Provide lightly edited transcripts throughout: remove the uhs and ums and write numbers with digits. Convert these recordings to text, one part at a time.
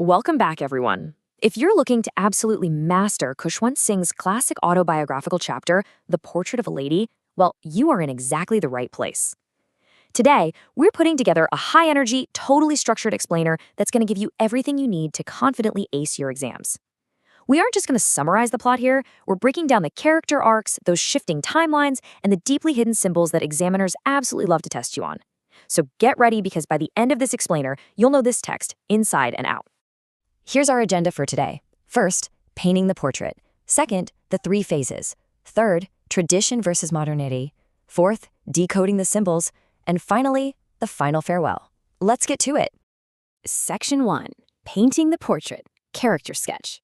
Welcome back, everyone. If you're looking to absolutely master Khushwant Singh's classic autobiographical chapter, The Portrait of a Lady, well, you are in exactly the right place. Today, we're putting together a high-energy, totally structured explainer that's going to give you everything you need to confidently ace your exams. We aren't just going to summarize the plot here, we're breaking down the character arcs, those shifting timelines, and the deeply hidden symbols that examiners absolutely love to test you on. So get ready, because by the end of this explainer, you'll know this text inside and out. Here's our agenda for today. First, painting the portrait. Second, the three phases. Third, tradition versus modernity. Fourth, decoding the symbols. And finally, the final farewell. Let's get to it. Section 1. Painting the portrait. Character sketch.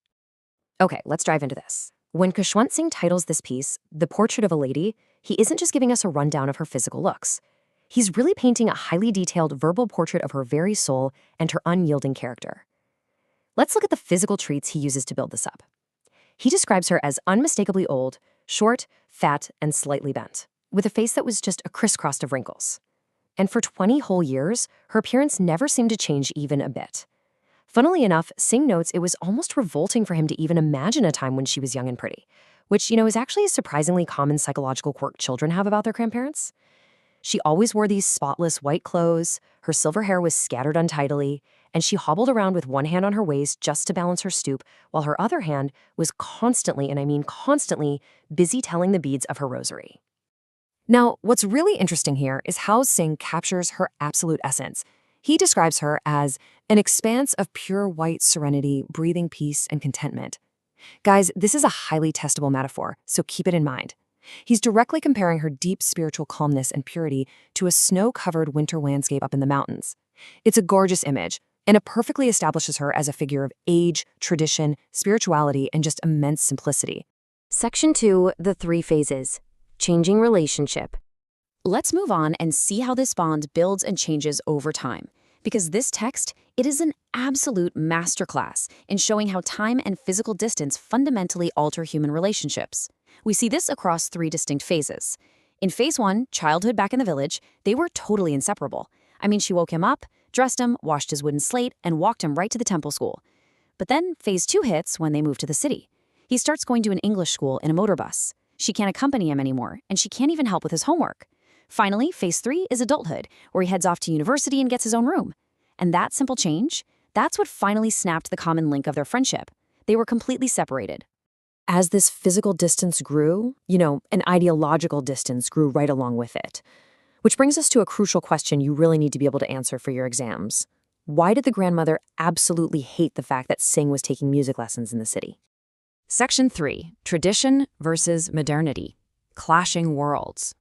Okay, let's dive into this. When Khushwant Singh titles this piece, The Portrait of a Lady, he isn't just giving us a rundown of her physical looks. He's really painting a highly detailed verbal portrait of her very soul and her unyielding character. Let's look at the physical traits he uses to build this up. He describes her as unmistakably old, short, fat, and slightly bent, with a face that was just a crisscross of wrinkles. And for 20 whole years, her appearance never seemed to change even a bit. Funnily enough, Singh notes it was almost revolting for him to even imagine a time when she was young and pretty, which, is actually a surprisingly common psychological quirk children have about their grandparents. She always wore these spotless white clothes, her silver hair was scattered untidily, and she hobbled around with one hand on her waist just to balance her stoop, while her other hand was constantly, and I mean constantly, busy telling the beads of her rosary. Now, what's really interesting here is how Singh captures her absolute essence. He describes her as an expanse of pure white serenity, breathing peace and contentment. Guys, this is a highly testable metaphor, so keep it in mind. He's directly comparing her deep spiritual calmness and purity to a snow-covered winter landscape up in the mountains. It's a gorgeous image, and it perfectly establishes her as a figure of age, tradition, spirituality, and just immense simplicity. Section 2, the three phases. Changing relationship. Let's move on and see how this bond builds and changes over time. Because this text, it is an absolute masterclass in showing how time and physical distance fundamentally alter human relationships. We see this across three distinct phases. In phase 1, childhood back in the village, they were totally inseparable. I mean, she woke him up, dressed him, washed his wooden slate, and walked him right to the temple school. But then phase 2 hits when they move to the city. He starts going to an English school in a motor bus. She can't accompany him anymore, and she can't even help with his homework. Finally, phase 3 is adulthood, where he heads off to university and gets his own room. And that simple change, that's what finally snapped the common link of their friendship. They were completely separated. As this physical distance grew, an ideological distance grew right along with it. Which brings us to a crucial question you really need to be able to answer for your exams. Why did the grandmother absolutely hate the fact that Singh was taking music lessons in the city? Section 3. Tradition versus modernity. Clashing worlds.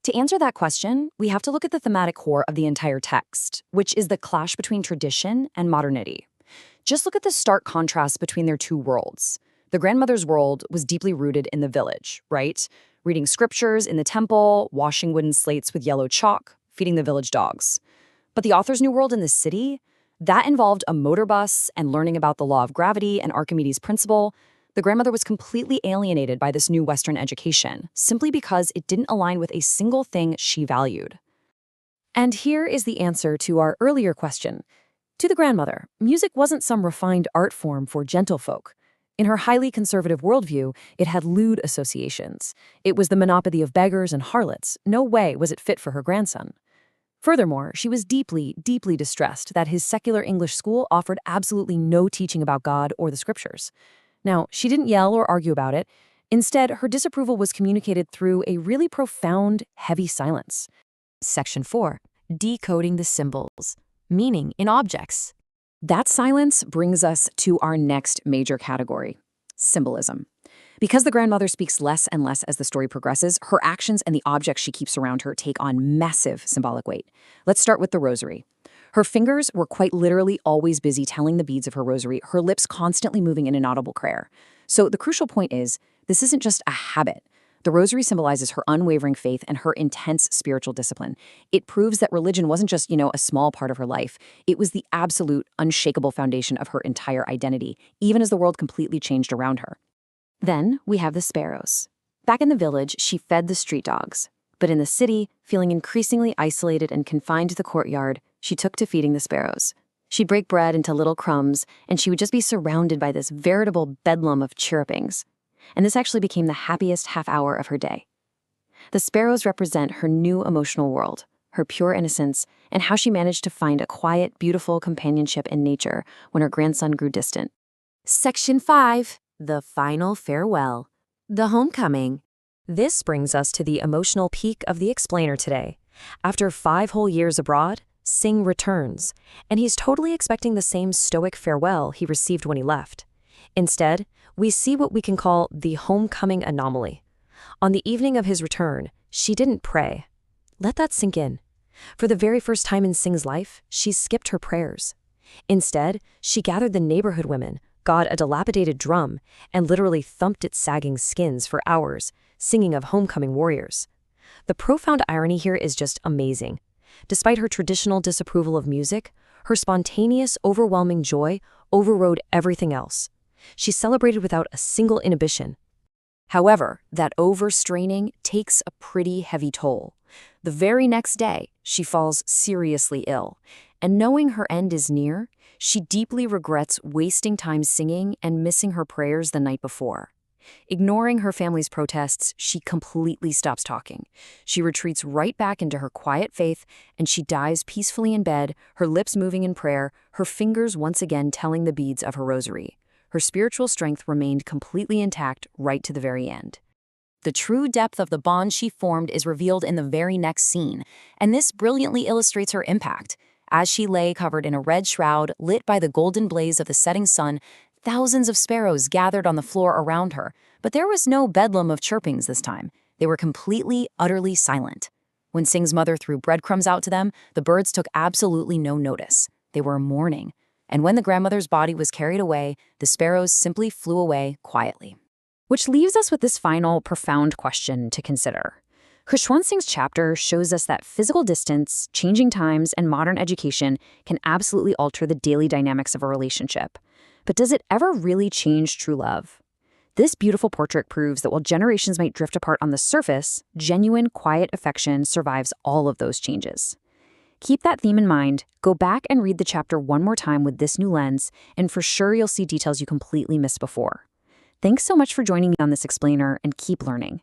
To answer that question, we have to look at the thematic core of the entire text, which is the clash between tradition and modernity. Just look at the stark contrast between their two worlds. The grandmother's world was deeply rooted in the village, right? Reading scriptures in the temple, washing wooden slates with yellow chalk, feeding the village dogs. But the author's new world in the city, that involved a motor bus and learning about the law of gravity and Archimedes' principle. The grandmother was completely alienated by this new Western education, simply because it didn't align with a single thing she valued. And here is the answer to our earlier question. To the grandmother, music wasn't some refined art form for gentlefolk. In her highly conservative worldview, it had lewd associations. It was the monopoly of beggars and harlots. No way was it fit for her grandson. Furthermore, she was deeply, deeply distressed that his secular English school offered absolutely no teaching about God or the scriptures. Now, she didn't yell or argue about it. Instead, her disapproval was communicated through a really profound, heavy silence. Section 4. Decoding the symbols. Meaning in objects. That silence brings us to our next major category, symbolism. Because the grandmother speaks less and less as the story progresses, her actions and the objects she keeps around her take on massive symbolic weight. Let's start with the rosary. Her fingers were quite literally always busy telling the beads of her rosary, her lips constantly moving in inaudible prayer. So the crucial point is, this isn't just a habit. The rosary symbolizes her unwavering faith and her intense spiritual discipline. It proves that religion wasn't just, a small part of her life. It was the absolute, unshakable foundation of her entire identity, even as the world completely changed around her. Then we have the sparrows. Back in the village, she fed the street dogs. But in the city, feeling increasingly isolated and confined to the courtyard, she took to feeding the sparrows. She'd break bread into little crumbs, and she would just be surrounded by this veritable bedlam of chirrupings. And this actually became the happiest half hour of her day. The sparrows represent her new emotional world, her pure innocence, and how she managed to find a quiet, beautiful companionship in nature when her grandson grew distant. Section 5. The Final Farewell. The Homecoming. This brings us to the emotional peak of the explainer today. After 5 whole years abroad, Singh returns, and he's totally expecting the same stoic farewell he received when he left. Instead, we see what we can call the homecoming anomaly. On the evening of his return, she didn't pray. Let that sink in. For the very first time in Singh's life, she skipped her prayers. Instead, she gathered the neighborhood women, got a dilapidated drum, and literally thumped its sagging skins for hours, singing of homecoming warriors. The profound irony here is just amazing. Despite her traditional disapproval of music, her spontaneous, overwhelming joy overrode everything else. She celebrated without a single inhibition. However, that overstraining takes a pretty heavy toll. The very next day, she falls seriously ill, and knowing her end is near, she deeply regrets wasting time singing and missing her prayers the night before. Ignoring her family's protests, she completely stops talking. She retreats right back into her quiet faith, and she dies peacefully in bed, her lips moving in prayer, her fingers once again telling the beads of her rosary. Her spiritual strength remained completely intact right to the very end. The true depth of the bond she formed is revealed in the very next scene, and this brilliantly illustrates her impact. As she lay covered in a red shroud, lit by the golden blaze of the setting sun, thousands of sparrows gathered on the floor around her, but there was no bedlam of chirpings this time. They were completely, utterly silent. When Singh's mother threw breadcrumbs out to them, the birds took absolutely no notice. They were mourning. And when the grandmother's body was carried away, the sparrows simply flew away quietly. Which leaves us with this final, profound question to consider. Khushwant Singh's chapter shows us that physical distance, changing times, and modern education can absolutely alter the daily dynamics of a relationship. But does it ever really change true love? This beautiful portrait proves that while generations might drift apart on the surface, genuine, quiet affection survives all of those changes. Keep that theme in mind, go back and read the chapter one more time with this new lens, and for sure you'll see details you completely missed before. Thanks so much for joining me on this explainer, and keep learning.